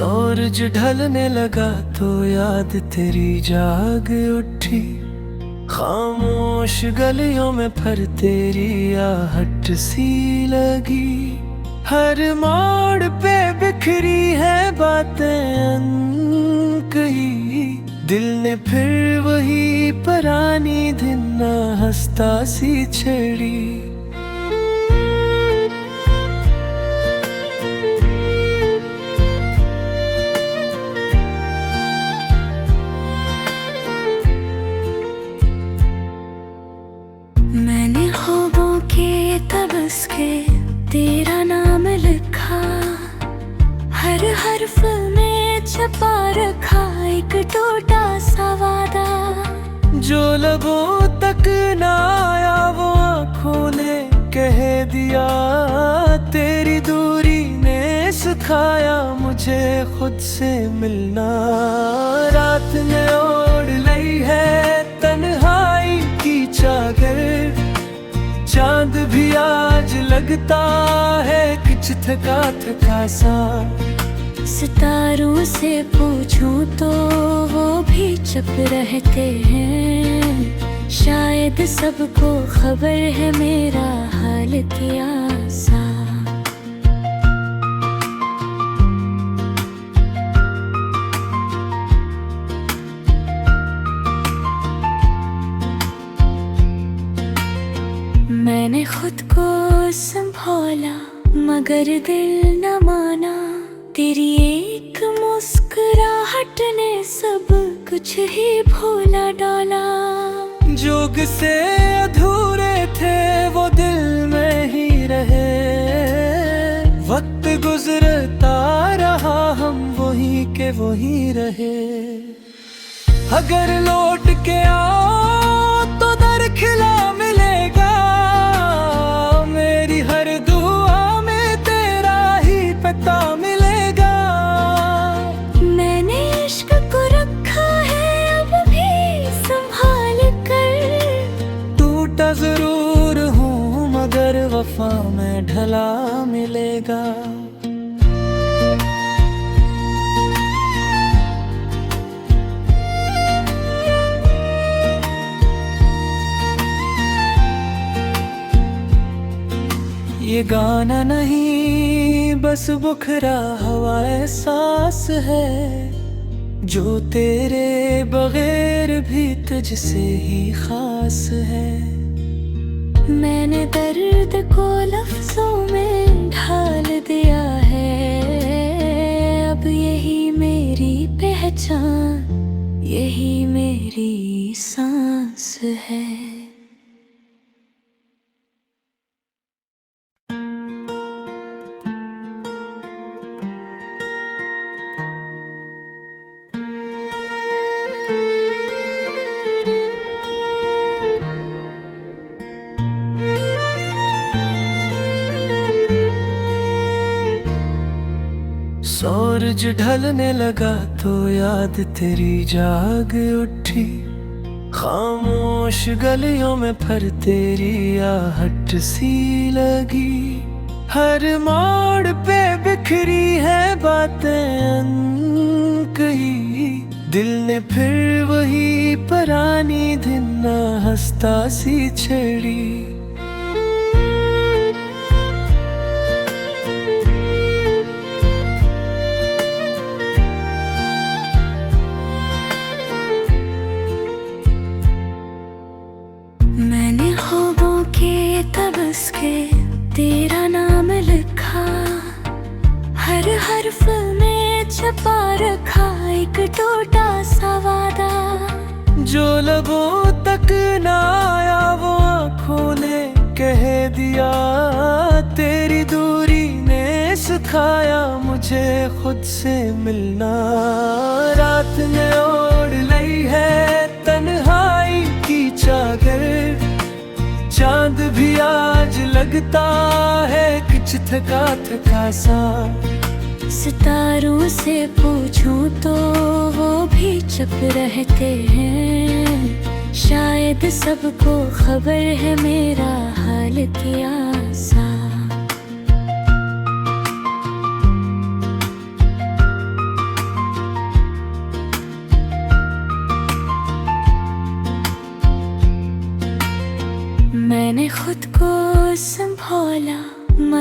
सूरज ढलने लगा तो याद तेरी जाग उठी। खामोश गलियों में फिर तेरी आहट सी लगी। हर मोड़ पे बिखरी है बातें अनकही। दिल ने फिर वही पुरानी दिन ना हंसता सी छेड़ी। मैंने ख्वाबों के तबस के तेरा नाम लिखा। हर हर्फ में छपा रखा एक टूटा सा वादा। जो लबों तक ना आया वो आँखों ने कह दिया। तेरी दूरी ने सिखाया मुझे खुद से मिलना। रात ने ओढ़ ली है तन्हाई की चादर। चांद भी आज लगता है कुछ थका थका सा। सितारों से पूछूं तो वो भी चुप रहते हैं। शायद सबको खबर है मेरा हाल क्या सा। मैंने खुद को संभाला मगर दिल न माना। तेरी एक मुस्कुराहट ने सब कुछ ही भूला डाला। जोग से अधूरे थे वो दिल में ही रहे। वक्त गुजरता रहा हम वही के वही रहे। अगर लौट के आओ तो दर खिला मिलेगा। मेरी हर दुआ में तेरा ही पता मिलेगा। मैंने इश्क को रखा है अब भी संभाल कर। टूटा जरूर हूँ मगर वफा में ढला मिलेगा। ये गाना नहीं बस बुखरा हवा एहसास है। जो तेरे बगैर भी तुझसे ही खास है। मैंने दर्द को लफ्जों में ढाल दिया है। अब यही मेरी पहचान यही मेरी सांस है। सूरज ढलने लगा तो याद तेरी जाग उठी। खामोश गलियों में फिर तेरी आहट सी लगी। हर मोड़ पे बिखरी है बातें अनकही। दिल ने फिर वही पुरानी दिन ना हंसता सी छेड़ी। मैंने ख्वाबों के तबस के तेरा नाम लिखा। हर हर्फ में छपा रखा एक टूटा सा वादा। जो लबों तक ना आया वो आँखों ने कह दिया। तेरी दूरी ने सिखाया मुझे खुद से मिलना। रात ने ओढ़ ली है तन्हाई की चादर। चांद भी आज लगता है कुछ थका थका सा। सितारों से पूछूं तो वो भी चुप रहते हैं। शायद सबको खबर है मेरा हाल क्या सा।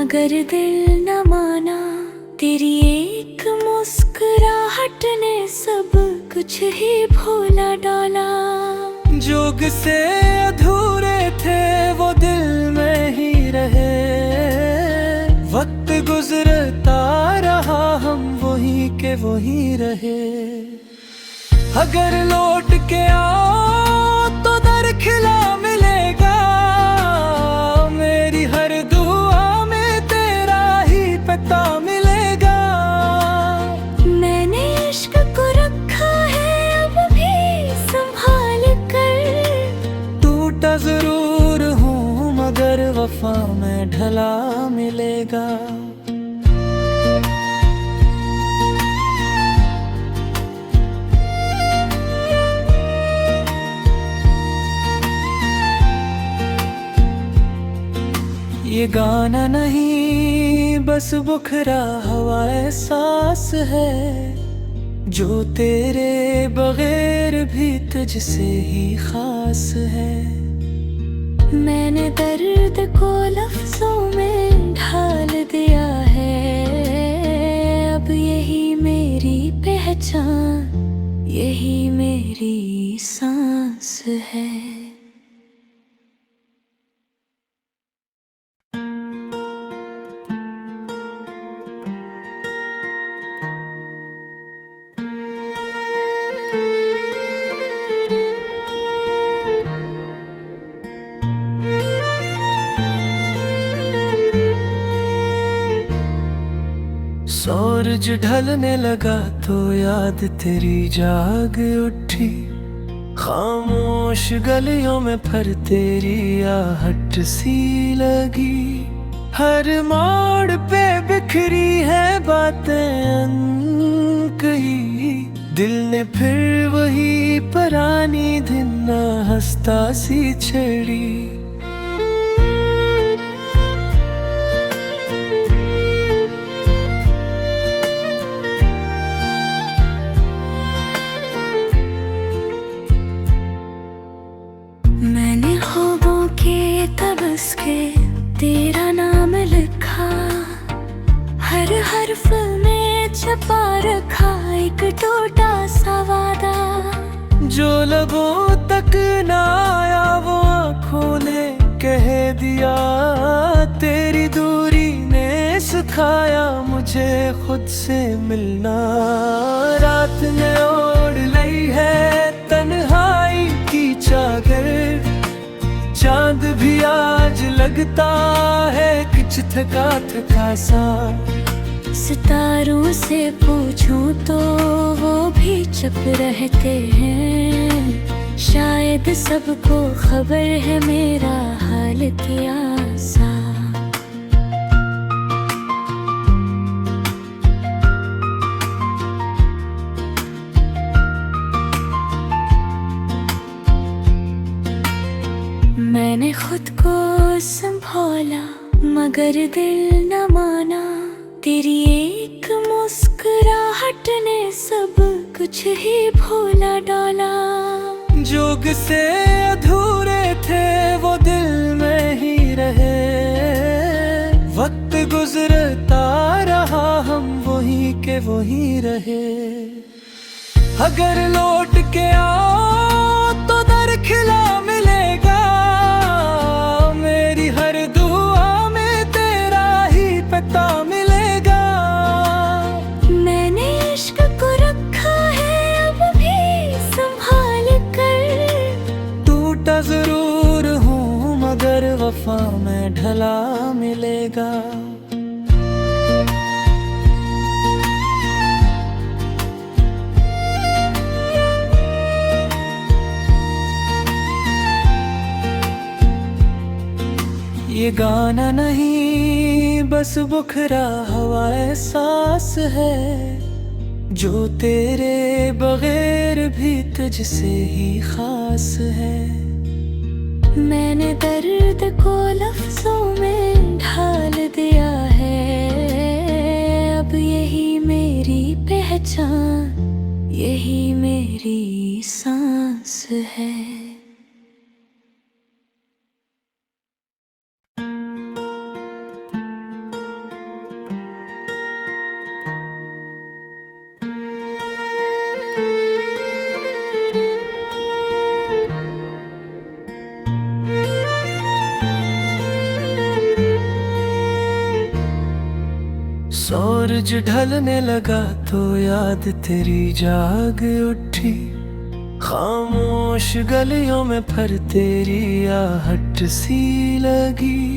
मगर दिल न माना। तेरी एक मुस्कुराहट ने सब कुछ ही भूला डाला। जोग से अधूरे थे वो दिल में ही रहे। वक्त गुजरता रहा हम वही के वही रहे। अगर लौट के आओ तो दर खिला मिलेगा। मेरी हर दुआ में तेरा ही पता मिलेगा। मैंने इश्क को रखा है अब भी संभाल कर। टूटा जरूर हूँ मगर वफा में ढला मिलेगा। ये गाना नहीं बस बुखरा हुआ एहसास है, जो तेरे बगैर भी तुझसे ही खास है। मैंने दर्द को लफ्जों में ढाल दिया है। अब यही मेरी पहचान, यही मेरी सांस है। सूरज ढलने लगा तो याद तेरी जाग उठी। खामोश गलियों में फिर तेरी आहट सी लगी। हर मोड़ पे बिखरी है बातें अनकही। दिल ने फिर वही पुरानी दिन हंसता सी छड़ी। मैंने ख्वाबों के तबस के तेरा नाम लिखा। हर हर्फ में छपा रखा एक टूटा सा वादा। जो लबों तक ना आया वो आँखों ने कह दिया। तेरी दूरी ने सिखाया मुझे खुद से मिलना। रात ने ओढ़ ली है तन्हाई की चादर। चांद भी आज लगता है कुछ थका थका सा। सितारों से पूछूं तो वो भी चुप रहते हैं। शायद सबको खबर है मेरा हाल क्या सा। मैंने खुद को संभाला मगर दिल न माना। तेरी एक मुस्कुराहट ने सब कुछ ही भूला डाला। जोग से अधूरे थे वो दिल में ही रहे। वक्त गुजरता रहा हम वही के वही रहे। अगर लौट के आओ तो दर खिला मिलेगा। मेरी हर दुआ में तेरा ही पता मिलेगा। मैंने इश्क को रखा है अब भी संभाल कर। टूटा जरूर हूँ मगर वफा में ढला मिलेगा। ये गाना नहीं बस बुखरा हुआ एहसास है, जो तेरे बगैर भी तुझसे ही खास है। मैंने दर्द को लफ्जों में ढाल दिया है। अब यही मेरी पहचान, यही मेरी सांस है। सूरज ढलने लगा तो याद तेरी जाग उठी। खामोश गलियों में फिर तेरी आहट सी लगी।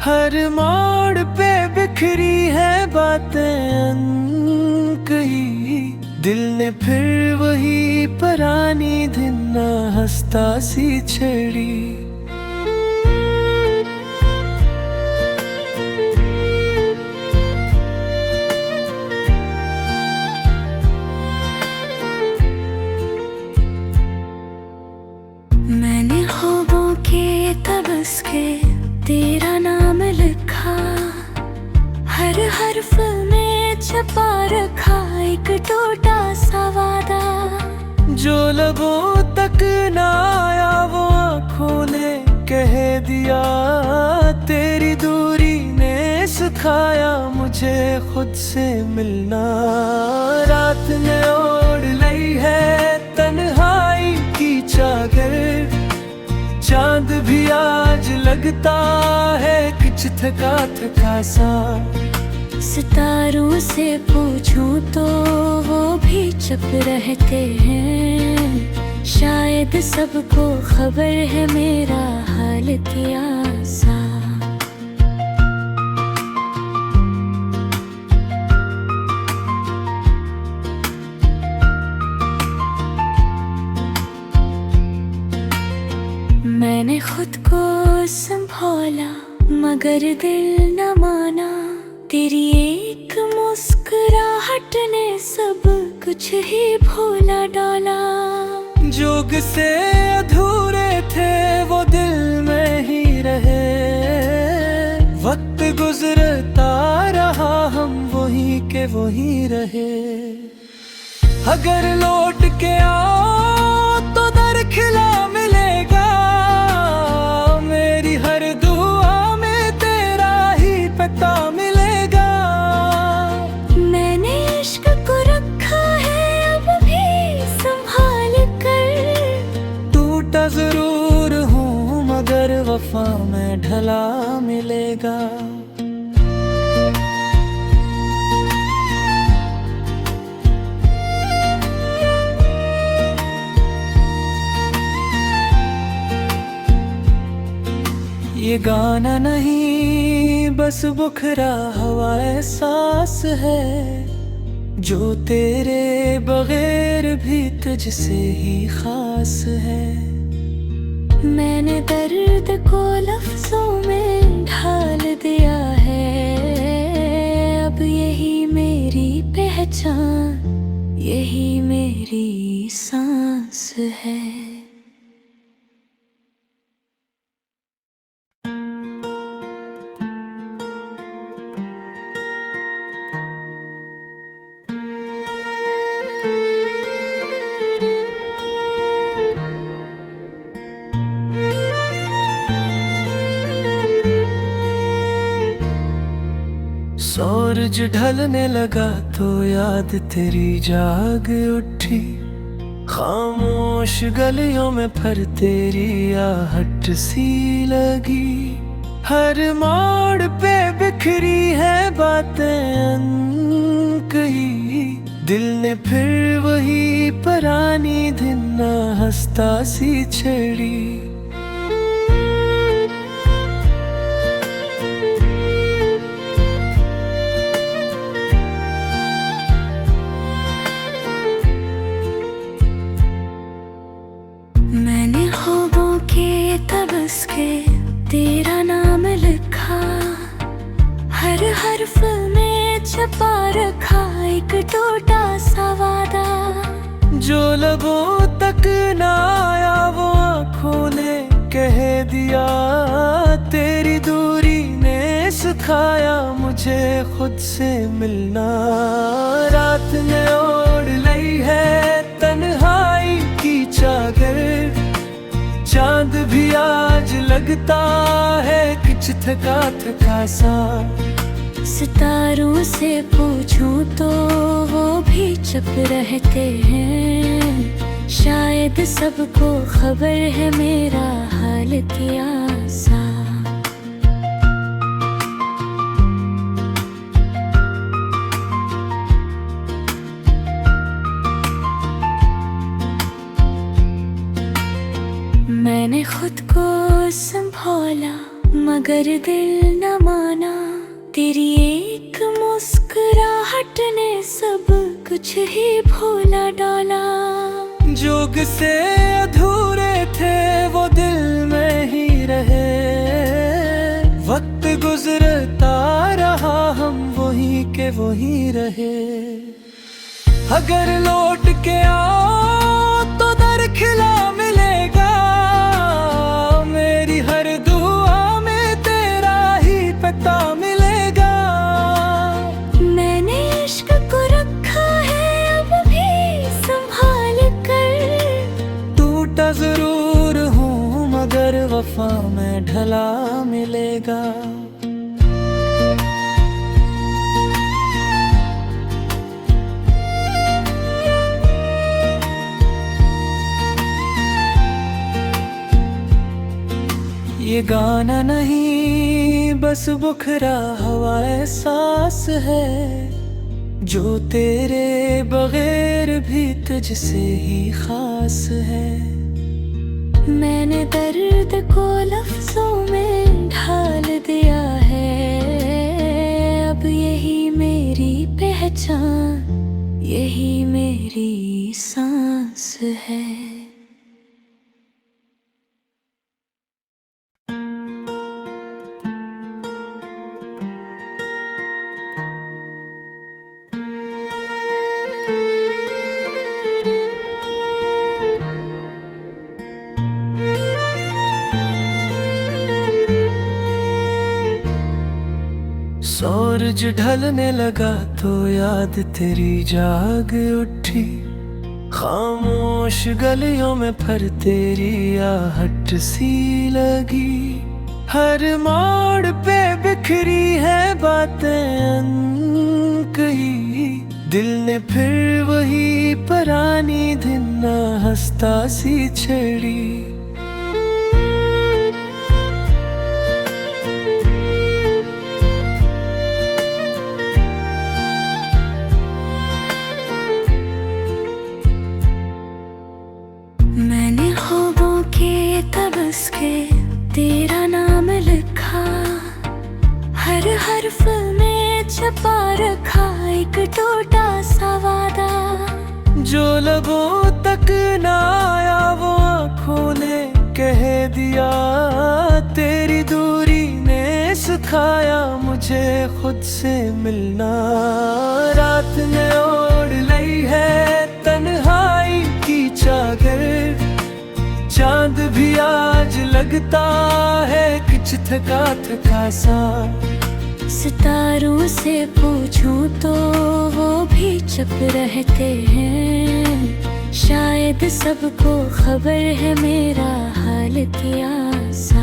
हर मोड़ पे बिखरी है बातें अनकही। दिल ने फिर वही पुरानी दिन ना हंसता सी छड़ी। मैंने ख्वाबों के तबस के तेरा नाम लिखा। हर हर्फ में छपा रखा एक टूटा सा वादा। जो लबों तक ना आया वो आँखों ने कह दिया। तेरी दूरी ने सिखाया मुझे खुद से मिलना। रात ने ओढ़ ली है तन्हाई की चादर। चांद भी आज लगता है कुछ थका थका सा। सितारों से पूछूं तो वो भी चुप रहते हैं। शायद सबको खबर है मेरा हाल क्या सा। मैंने खुद को संभाला मगर दिल न माना। तेरी एक मुस्कुराहट ने सब कुछ ही भूला डाला। जोग से अधूरे थे वो दिल में ही रहे। वक्त गुजरता रहा हम वही के वही रहे। अगर लौट के आओ तो दर खिला मिलेगा। मेरी हर दुआ में तेरा ही पता मिलेगा। मैंने इश्क को रखा है अब भी संभाल कर। टूटा जरूर हूँ मगर वफा में ढला मिलेगा। ये गाना नहीं बस बुखरा हवा एहसास है। जो तेरे बगैर भी तुझसे ही खास है। मैंने दर्द को लफ्जों में ढाल दिया है। अब यही मेरी पहचान यही मेरी सांस है। सूरज ढलने लगा तो याद तेरी जाग उठी। खामोश गलियों में फिर तेरी आहट सी लगी। हर मोड़ पे बिखरी है बातें अनकही। दिल ने फिर वही पुरानी दिन ना हंसता सी छड़ी। मैंने ख्वाबों के तबस के तेरा नाम लिखा। हर हर्फ में छपा रखा एक टूटा सा वादा। जो लबों तक ना आया वो आँखों ने कह दिया। तेरी दूरी ने सिखाया मुझे खुद से मिलना। रात ने ओढ़ ली है तन्हाई की चादर। चांद भी आज लगता है कुछ थका थका सा। सितारों से पूछूं तो वो भी चुप रहते हैं। शायद सबको खबर है मेरा हाल क्या सा। मगर दिल न माना। तेरी एक मुस्कुराहट ने सब कुछ ही भूला डाला। जोग से अधूरे थे वो दिल में ही रहे। वक्त गुजरता रहा हम वही के वही रहे। अगर लौट के आओ तो दर खिला मिलेगा। मेरी हर दुआ में तेरा ही पता मिलेगा। मैंने इश्क को रखा है अब भी संभाल कर। टूटा जरूर हूँ मगर वफा में ढला मिलेगा। ये गाना नहीं बस बुखरा हुआ एहसास है, जो तेरे बगैर भी तुझसे ही खास है। मैंने दर्द को लफ्जों में ढाल दिया है। अब यही मेरी पहचान, यही मेरी सांस है। सूरज ढलने लगा तो याद तेरी जाग उठी। खामोश गलियों में फिर तेरी आहट सी लगी। हर मोड़ पे बिखरी है बातें अनकही। दिल ने फिर वही पुरानी दिन ना हंसता सी छड़ी। मैंने ख्वाबों के तबस के तेरा नाम लिखा। हर हर्फ में छपा रखा एक टूटा सा वादा। जो लबों तक ना आया वो आँखों ने कह दिया। तेरी दूरी ने सिखाया मुझे खुद से मिलना। रात ने ओढ़ ली है तन्हाई की चादर। चांद भी आज लगता है कुछ थका थका सा। सितारों से पूछूं तो वो भी चुप रहते हैं। शायद सबको खबर है मेरा हाल क्या सा।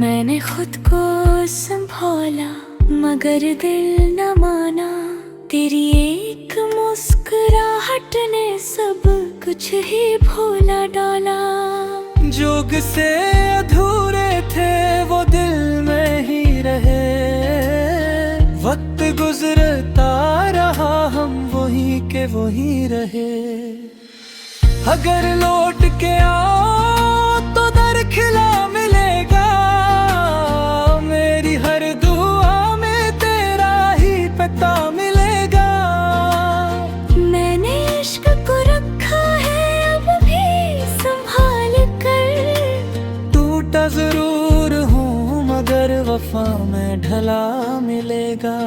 मैंने खुद को संभाला मगर दिल न माना। तेरी एक मुस्कुराहट ने सब कुछ ही भूला डाला। जोग से अधूरे थे वो दिल में ही रहे। वक्त गुजरता रहा हम वही के वही रहे। अगर लौट के आओ तो दर खिला मिलेगा। मेरी हर दुआ में तेरा ही पता मिलेगा। मैंने इश्क को रखा है अब भी संभाल कर। टूटा जरूर हूँ मगर वफा में ढला मिलेगा।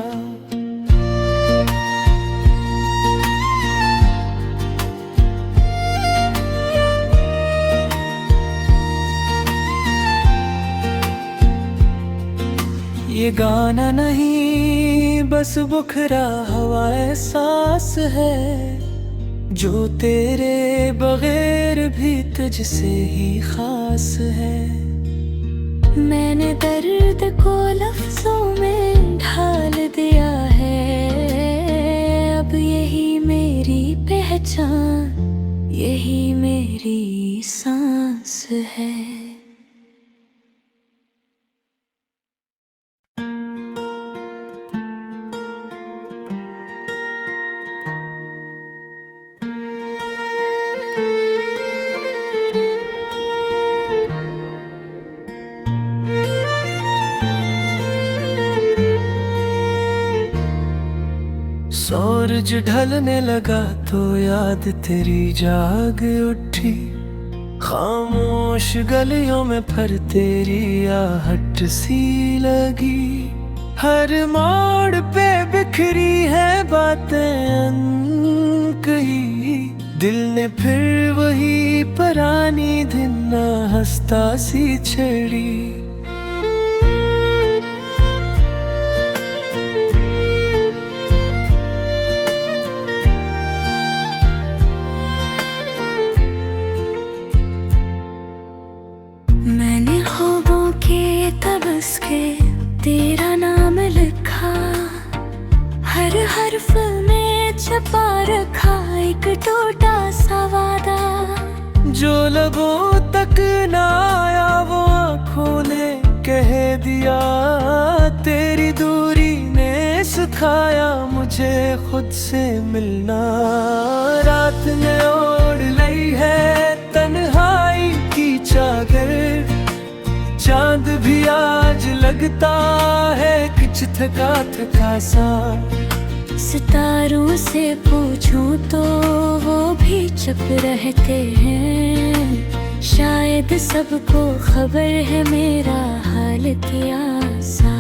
ये गाना नहीं बस बुखरा हुआ एहसास है, जो तेरे बगैर भी तुझसे ही खास है। मैंने दर्द को लफ्जों में ढाल दिया है। अब यही मेरी पहचान, यही मेरी सांस है। सूरज ढलने लगा तो याद तेरी जाग उठी, खामोश गलियों में फिर तेरी आहट सी लगी। हर मोड़ पे बिखरी है बातें अनकही, दिल ने फिर वही पुरानी दिन ना हंसता सी छड़ी। मैंने ख्वाबों के तबस के तेरा नाम लिखा, हर हर्फ में छपा रखा एक टूटा सा वादा। जो लबों तक ना आया वो आँखों ने कह दिया, तेरी दूरी ने सिखाया मुझे खुद से मिलना। रात ने ओढ़ ली है तन्हाई की चादर, चांद भी आज लगता है कुछ थका थका सा। सितारों से पूछूं तो वो भी चुप रहते हैं, शायद सबको खबर है मेरा हाल क्या सा।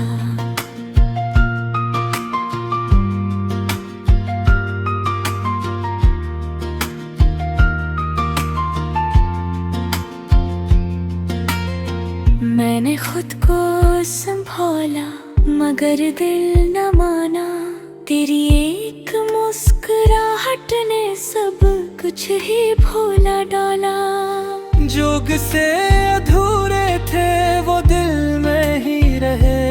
मैंने खुद को संभाला मगर दिल न माना, तेरी एक मुस्कुराहट ने सब कुछ ही भूला डाला। जोग से अधूरे थे वो दिल में ही रहे,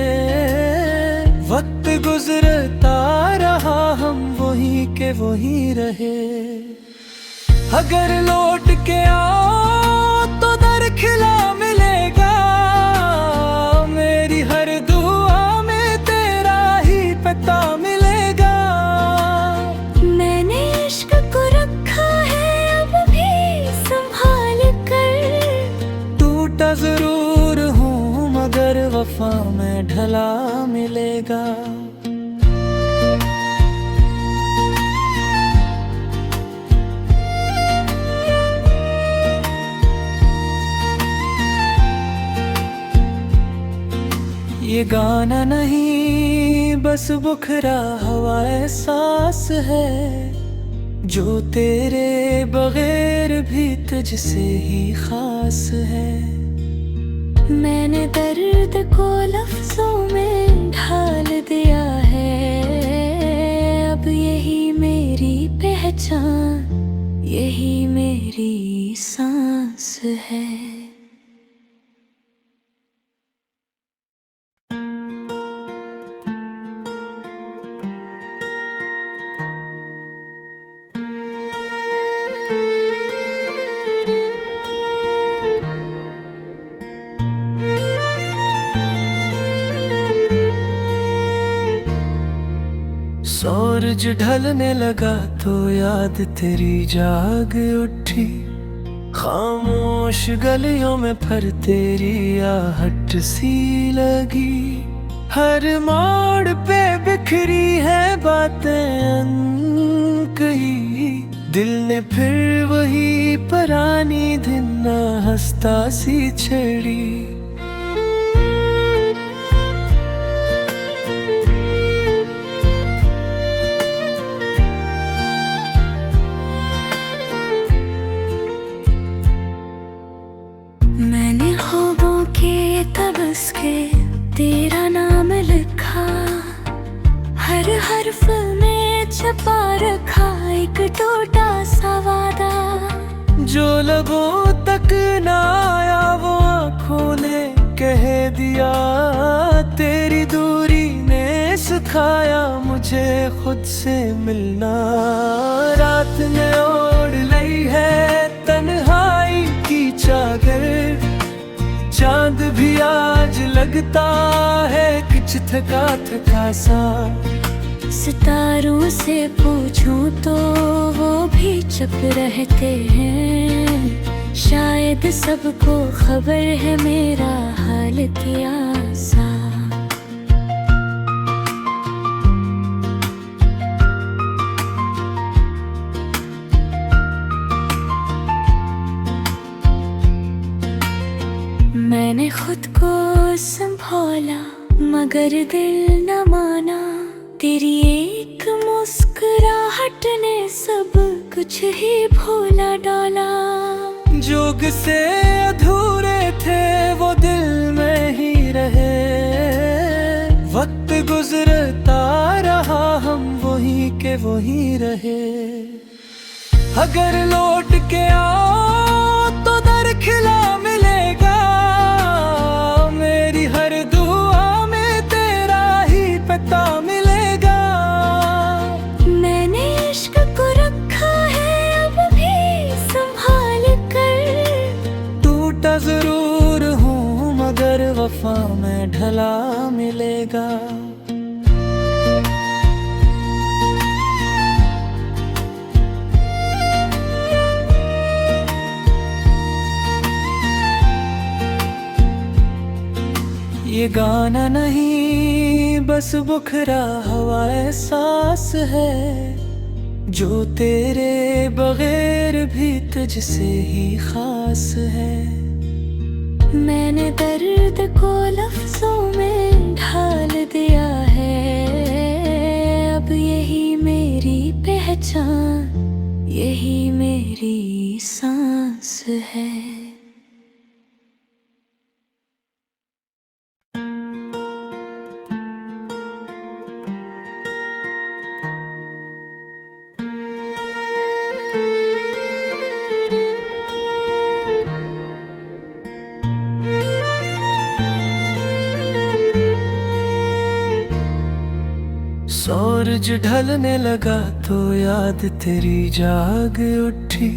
वक्त गुजरता रहा हम वही के वही रहे। अगर लौट के आओ तो दर खिला मिलेगा, मेरी हर दुआ में तेरा ही पता मिलेगा। मैंने इश्क को रखा है अब भी संभाल कर, टूटा जरूर हूँ मगर वफा में ढला मिलेगा। ये गाना नहीं बस बुखरा हवा एहसास है, जो तेरे बगैर भी तुझसे ही खास है। मैंने दर्द को लफ्जों में ढाल दिया है, अब यही मेरी पहचान यही मेरी सांस है। सूरज ढलने लगा तो याद तेरी जाग उठी, खामोश गलियों में फिर तेरी आहट सी लगी। हर मोड़ पे बिखरी है बातें अनकही, दिल ने फिर वही पुरानी दिन ना हंसता सी छड़ी। मैंने ख्वाबों के तबस के तेरा नाम लिखा, हर हर्फ में छपा रखा एक टूटा सा वादा। जो लबों तक ना आया वो आँखों ने कह दिया, तेरी दूरी ने सिखाया मुझे खुद से मिलना। रात ने ओढ़ ली है तन्हाई की चादर, चांद भी आज लगता है कुछ थका थका सा। सितारों से पूछूं तो वो भी चुप रहते हैं, शायद सबको खबर है मेरा हाल क्या सा। मैंने खुद को संभाला मगर दिल न माना, तेरी एक मुस्कुराहट ने सब कुछ ही भूला डाला। जोग से अधूरे थे वो दिल में ही रहे, वक्त गुजरता रहा हम वही के वही रहे। अगर लौट के आओ तो दर खिला मिलेगा, मेरी हर दुआ में तेरा ही पता मिलेगा। मैंने इश्क को रखा है अब भी संभाल कर, टूटा जरूर हूँ मगर वफा में ढला मिलेगा। ये गाना नहीं बस बुखरा हुआ एहसास है, जो तेरे बगैर भी तुझसे ही खास है। मैंने दर्द को लफ्जों में ढाल दिया है, अब यही मेरी पहचान, यही मेरी सांस है। सूरज ढलने लगा तो याद तेरी जाग उठी,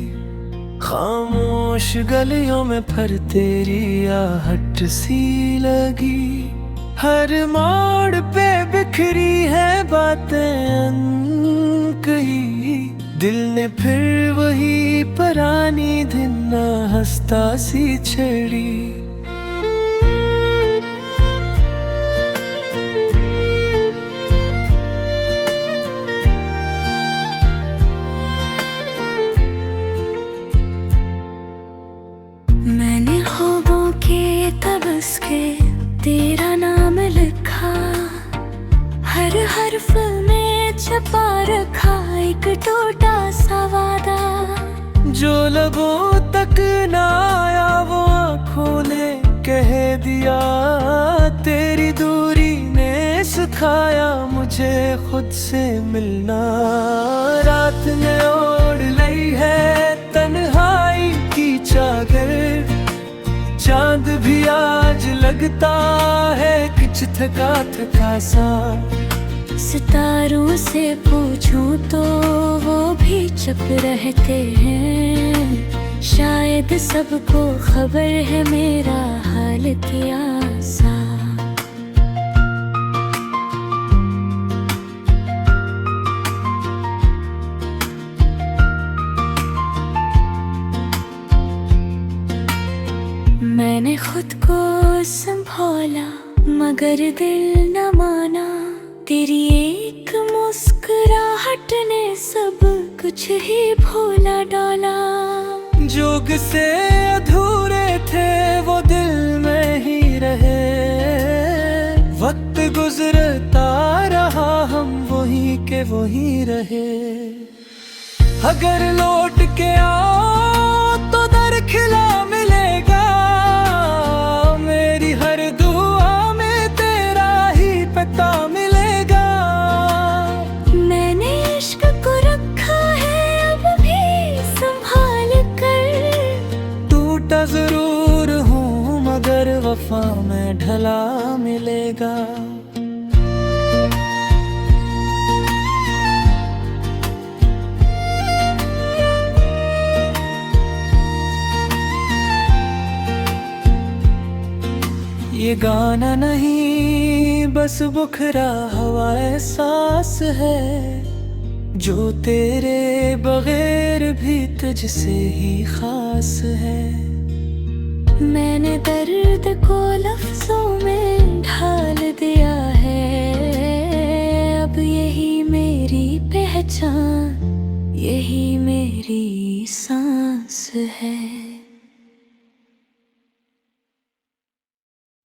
खामोश गलियों में फिर तेरी आहट सी लगी। हर मोड़ पे बिखरी है बातें अनकही, दिल ने फिर वही पुरानी दिन ना हंसता सी छड़ी। मैंने ख्वाबों के तबस्के तेरा नाम लिखा, हर हर्फ में छपा रखा एक टूटा सा वादा। जो लबों तक ना आया वो आँखों ने कह दिया, तेरी दूरी ने सिखाया मुझे खुद से मिलना। रात ने ओढ़ ली है तन्हाई की चादर, चांद भी आज लगता है कुछ थका थका सा। सितारों से पूछूं तो वो भी चुप रहते हैं, शायद सबको खबर है मेरा हाल क्या सा। मैंने खुद को संभाला मगर दिल न माना, तेरी एक मुस्कुराहट ने सब कुछ ही भूला डाला। जोग से अधूरे थे वो दिल में ही रहे, वक्त गुजरता रहा हम वही के वही रहे। अगर लौट के आओ तो दर खिला मिलेगा, मेरी हर दुआ में तेरा ही पता मिलेगा। मैंने इश्क को रखा है अब भी संभाल कर, टूटा जरूर हूँ मगर वफा में ढला मिलेगा। ये गाना नहीं बस बुखरा हुआ एहसास है, जो तेरे बगैर भी तुझसे ही खास है। मैंने दर्द को लफ्जों में ढाल दिया है, अब यही मेरी पहचान, यही मेरी सांस है।